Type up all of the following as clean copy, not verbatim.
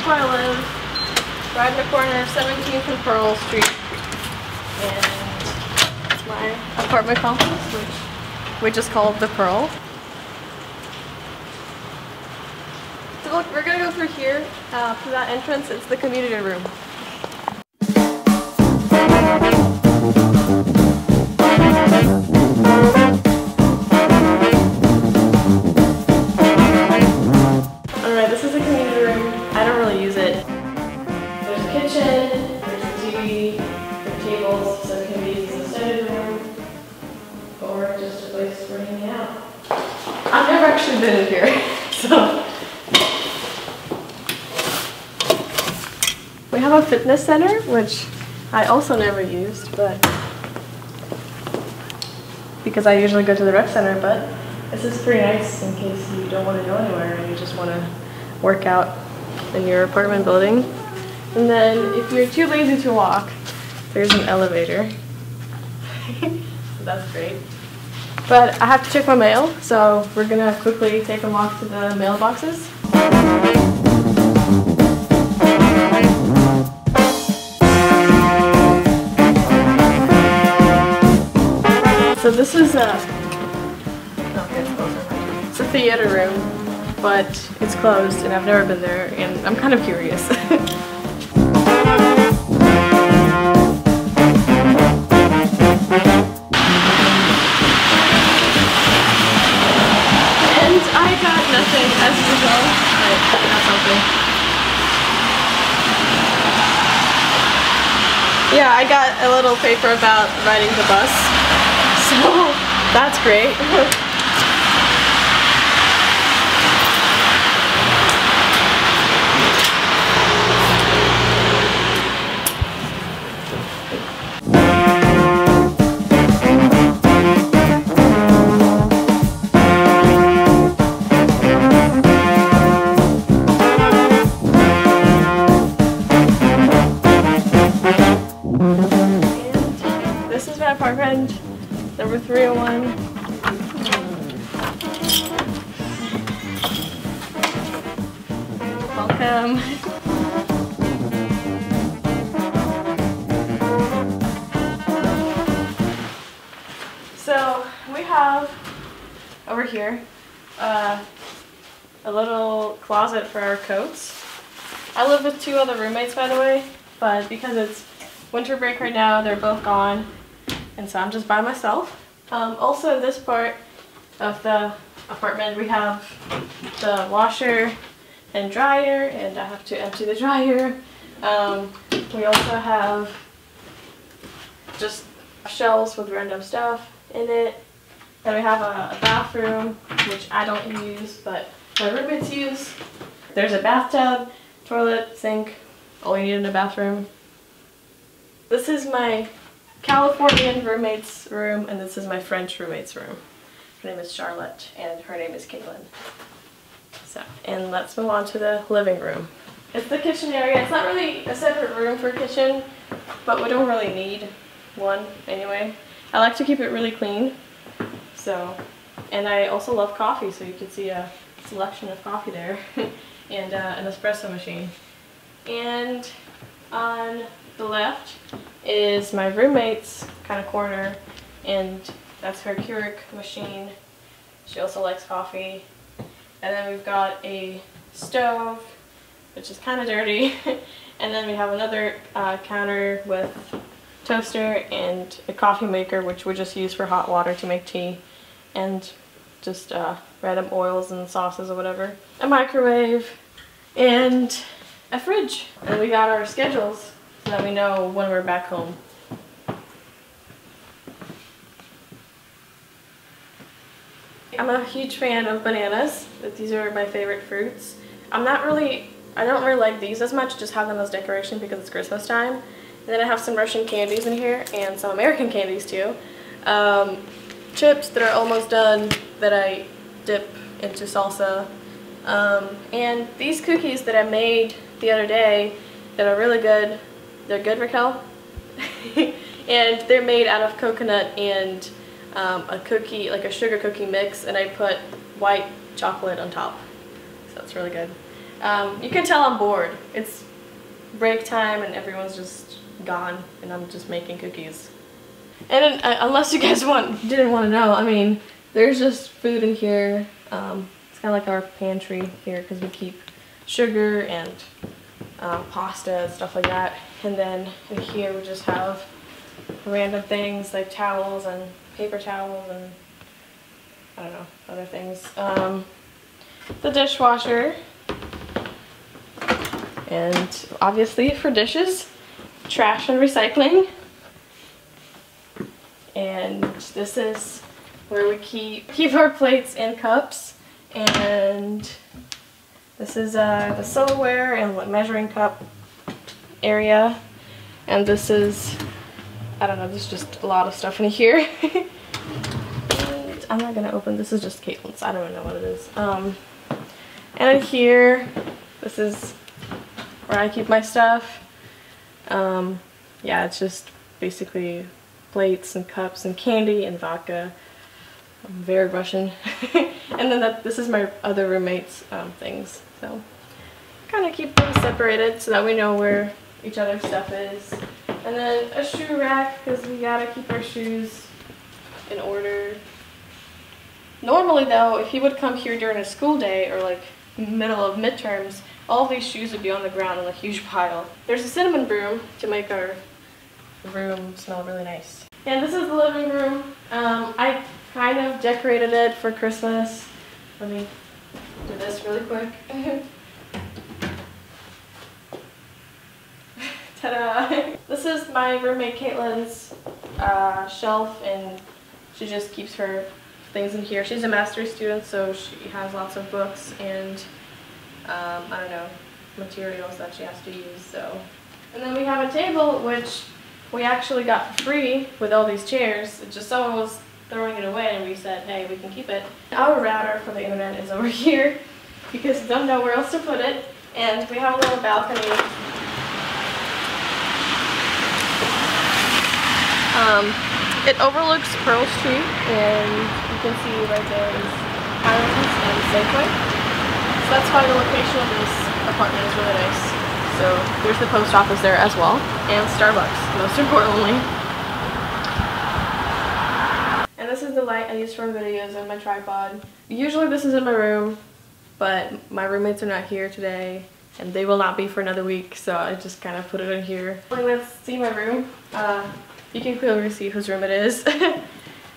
where I live, right in the corner of 17th and Pearl Street. And it's my apartment complex, which we just call the Pearl. So look, we're gonna go through here, through that entrance. It's the community room. Alright, this is the community room. I don't really use it. There's a kitchen, there's a TV, there's tables, so it can be used as a study room, or just a place for hanging out. I've never actually been in here, so. We have a fitness center, which I also never used, but because I usually go to the rec center, but this is pretty nice in case you don't want to go anywhere and you just want to work out in your apartment building. And then if you're too lazy to walk, there's an elevator. So that's great. But I have to check my mail, so we're gonna quickly take a walk to the mailboxes. So this is it's a theater room, but it's closed and I've never been there and I'm kind of curious. And I got nothing as usual. I got something. Yeah, I got a little paper about riding the bus. So, that's great. And this is my apartment. Number 301. Welcome. So we have over here a little closet for our coats. I live with 2 other roommates, by the way, but because it's winter break right now, they're both gone. And so I'm just by myself. Also in this part of the apartment we have the washer and dryer, and I have to empty the dryer. We also have just shelves with random stuff in it. Then we have a bathroom, which I don't use, but my roommates use. There's a bathtub, toilet, sink, all you need in a bathroom. This is my Californian roommate's room, and this is my French roommate's room. Her name is Charlotte, and her name is Caitlin. So, and let's move on to the living room. It's the kitchen area. It's not really a separate room for kitchen, but we don't really need one anyway. I like to keep it really clean. So, and I also love coffee, so you can see a selection of coffee there, and an espresso machine. And on the left is my roommate's kind of corner, and that's her Keurig machine. She also likes coffee. And then we've got a stove, which is kind of dirty. And then we have another counter with toaster and a coffee maker, which we just use for hot water to make tea, and just random oils and sauces or whatever. A microwave and a fridge. And we got our schedules so that we know when we're back home. I'm a huge fan of bananas. These are my favorite fruits. I don't really like these as much, just have them as decoration because it's Christmas time. And then I have some Russian candies in here and some American candies too. Chips that are almost done that I dip into salsa. And these cookies that I made the other day that are really good. They're good, Raquel? And they're made out of coconut and a cookie, like a sugar cookie mix, and I put white chocolate on top. So it's really good. You can tell I'm bored. It's break time and everyone's just gone and I'm just making cookies. And then, unless you guys didn't want to know, I mean, there's just food in here. It's kind of like our pantry here because we keep sugar and pasta and stuff like that. And then in here we just have random things like towels and paper towels and I don't know, other things. The dishwasher. And obviously for dishes, trash and recycling. And this is where we keep our plates and cups. And this is the silverware and measuring cup area. And this is, I don't know, there's just a lot of stuff in here. And I'm not gonna open, this is just Caitlin's, I don't even know what it is. And in here, this is where I keep my stuff. Yeah, it's just basically plates and cups and candy and vodka. I'm very Russian. And then this is my other roommate's things. So kind of keep them separated so that we know where each other's stuff is. And then a shoe rack because we gotta keep our shoes in order. Normally though, if he would come here during a school day or like middle of midterms, all these shoes would be on the ground in a huge pile. There's a cinnamon broom to make our room smell really nice. And this is the living room. I kind of decorated it for Christmas. Let me do this really quick. Ta-da! This is my roommate Caitlin's shelf, and she just keeps her things in here. She's a master's student, so she has lots of books and I don't know, materials that she has to use. So, and then we have a table which we actually got for free with all these chairs. It's just someone was throwing it away and we said, hey, we can keep it. Our router for the internet is over here because we don't know where else to put it. And we have a little balcony. It overlooks Pearl Street, and you can see right there is Highlands and Safeway. So that's why the location of this apartment is really nice. So there's the post office there as well, and Starbucks, most importantly. And this is the light I use for videos and my tripod. Usually this is in my room, but my roommates are not here today, and they will not be for another week, so I just kind of put it in here. Let's see my room. You can clearly see whose room it is.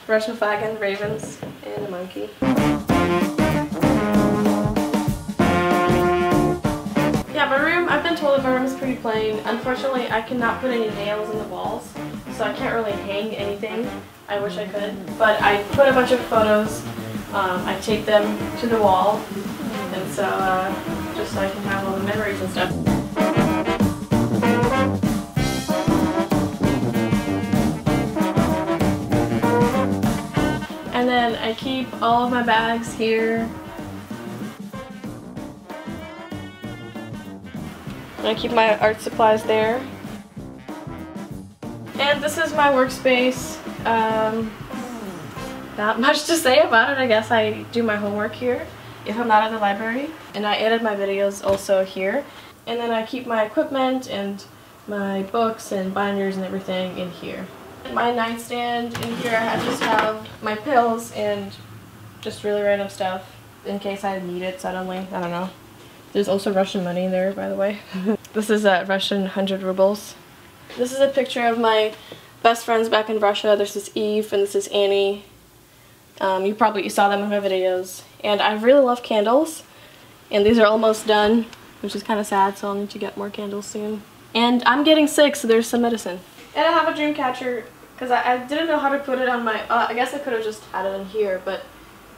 Russian flag and ravens and a monkey. Yeah, my room, I've been told that my room is pretty plain. Unfortunately, I cannot put any nails in the walls, so I can't really hang anything. I wish I could. But I put a bunch of photos. I taped them to the wall, and so just so I can have all the memories and stuff. And then I keep all of my bags here. And I keep my art supplies there. And this is my workspace. Not much to say about it. I guess I do my homework here if I'm not at the library. And I edit my videos also here. And then I keep my equipment and my books and binders and everything in here. My nightstand in here, I just have my pills and just really random stuff in case I need it suddenly. I don't know. There's also Russian money in there, by the way. This is Russian 100 rubles. This is a picture of my best friends back in Russia. This is Eve and this is Annie. You saw them in my videos. And I really love candles. And these are almost done, which is kind of sad, so I'll need to get more candles soon. And I'm getting sick, so there's some medicine. And I have a dream catcher because I didn't know how to put it on my, I guess I could have just had it in here, but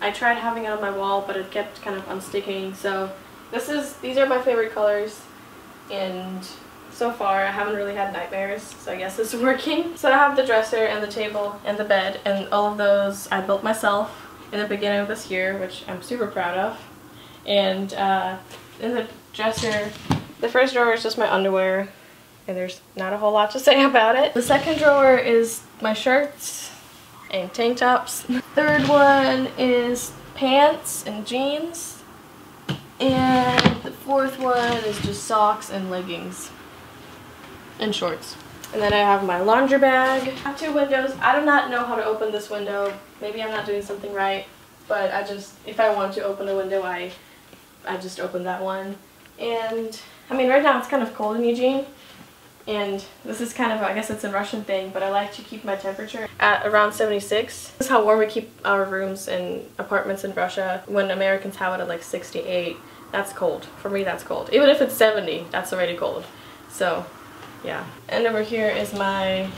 I tried having it on my wall, but it kept kind of unsticking. So these are my favorite colors, and so far I haven't really had nightmares, so I guess it's working. So I have the dresser and the table and the bed, and all of those I built myself in the beginning of this year, which I'm super proud of. And in the dresser, the first drawer is just my underwear, and there's not a whole lot to say about it. The second drawer is my shirts and tank tops. Third one is pants and jeans. And the fourth one is just socks and leggings and shorts. And then I have my laundry bag. I have 2 windows. I do not know how to open this window. Maybe I'm not doing something right, but if I want to open a window, I just open that one. And I mean, right now it's kind of cold in Eugene, and this is kind of, I guess it's a Russian thing, but I like to keep my temperature at around 76. This is how warm we keep our rooms and apartments in Russia, when Americans have it at like 68. That's cold. For me, that's cold. Even if it's 70, that's already cold. So, yeah. And over here is my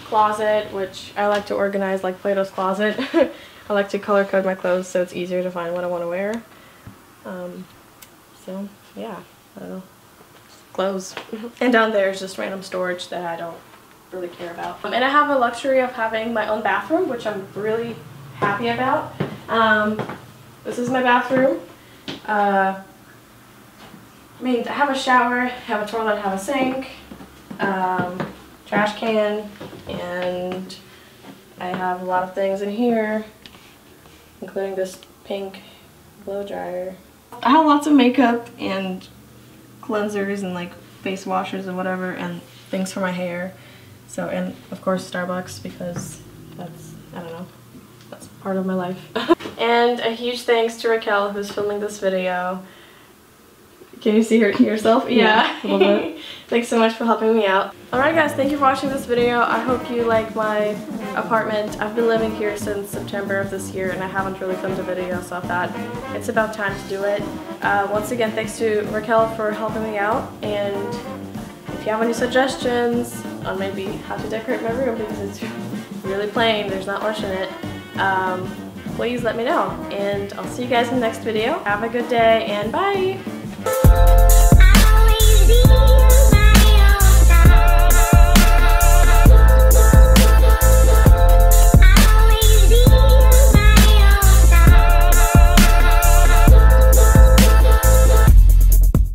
closet, which I like to organize like Plato's closet. I like to color code my clothes so it's easier to find what I want to wear. So, yeah, I don't know. Clothes. And down there is just random storage that I don't really care about. And I have a luxury of having my own bathroom, which I'm really happy about. This is my bathroom. I mean, I have a shower, I have a toilet, I have a sink, trash can, and I have a lot of things in here, including this pink blow dryer. I have lots of makeup and cleansers and like face washers and whatever, and things for my hair. So, and of course Starbucks, because that's, I don't know, that's part of my life. And a huge thanks to Raquel, who's filming this video. Can you see her yourself? Yeah. A little bit. Thanks so much for helping me out. Alright guys, thank you for watching this video. I hope you like my apartment. I've been living here since September of this year and I haven't really filmed a video, so I thought it's about time to do it. Once again, thanks to Raquel for helping me out, and if you have any suggestions on maybe how to decorate my room, because it's really plain, there's not much in it, please let me know. And I'll see you guys in the next video. Have a good day and bye!